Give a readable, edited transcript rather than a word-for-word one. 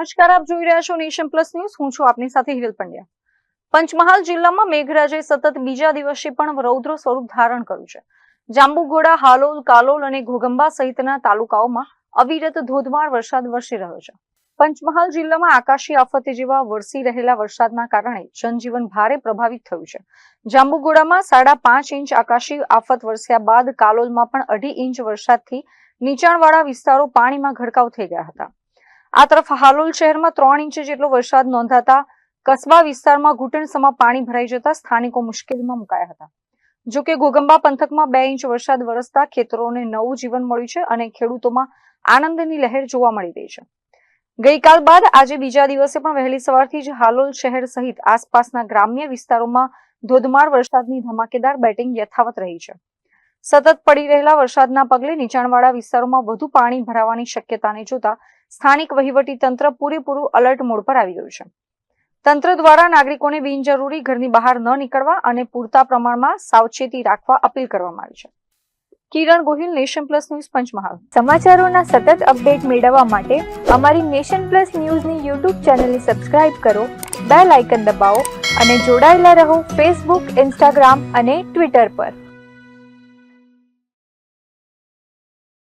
નમસ્કાર, આપ જોઈ રહ્યા છો નેશન પ્લસ ન્યૂઝ. હું છું આપની સાથે હિરલ પંડ્યા. પંચમહાલ જિલ્લામાં મેઘરાજાએ સતત બીજા દિવસે પણ રૌદ્ર સ્વરૂપ ધારણ કર્યું છે. જાંબુઘોડા, હાલોલ, કાલોલ અને ઘોગંબા સહિતના તાલુકાઓમાં અવિરત ધોધમાર વરસાદ વરસી રહ્યો છે. પંચમહાલ જિલ્લામાં આકાશી આફત જેવા વરસી રહેલા વરસાદના કારણે જનજીવન ભારે પ્રભાવિત થયું છે. જાંબુઘોડામાં 5.5 ઇંચ આકાશી આફત વરસ્યા બાદ કાલોલમાં પણ 2.5 ઇંચ વરસાદથી નીચાણવાળા વિસ્તારો પાણીમાં ગરકાવ થઈ ગયા હતા. આ તરફ હાલોલ શહેરમાં 3 ઇંચ જેટલો વરસાદ નોંધાતા કસ્બા વિસ્તારમાં ઘૂંટણસમાં પાણી ભરાઈ જતા સ્થાનિકો મુશ્કેલીમાં મુકાયા હતા. જો કે ઘોગંબા પંથકમાં 2 ઇંચ વરસાદ વરસતા ખેતરોને નવું જીવન મળ્યું છે અને ખેડૂતોમાં આનંદની લહેર જોવા મળી રહી છે. ગઈકાલ બાદ આજે બીજા દિવસે પણ વહેલી સવારથી જ હાલોલ શહેર સહિત આસપાસના ગ્રામ્ય વિસ્તારોમાં ધોધમાર વરસાદની ધમાકેદાર બેટિંગ યથાવત રહી છે. સતત પડી રહેલા વરસાદના પગલે નીચાણવાળા વિસ્તારોમાં વધુ પાણી ભરાવાની શક્યતાને જોતા સ્થાનિક વહીવટી તંત્ર પૂરેપૂરું અલર્ટ મોડ પર આવી ગયું છે. તંત્ર દ્વારા નાગરિકોને બિનજરૂરી ઘરની બહાર ન નીકળવા અને પૂરતા પ્રમાણમાં સાવચેતી રાખવા અપીલ કરવામાં આવી છે. Kiran Gohil, nation plus news, Panchmahal. સમાચારોના સતત અપડેટ મેળવવા માટે અમારી નેશન પ્લસ ન્યૂઝની યુટ્યુબ ચેનલને સબસ્ક્રાઇબ કરો, બેલ આઇકન દબાવો અને જોડાયેલા રહો ફેસબુક, ઇન્સ્ટાગ્રામ અને ટ્વિટર પર.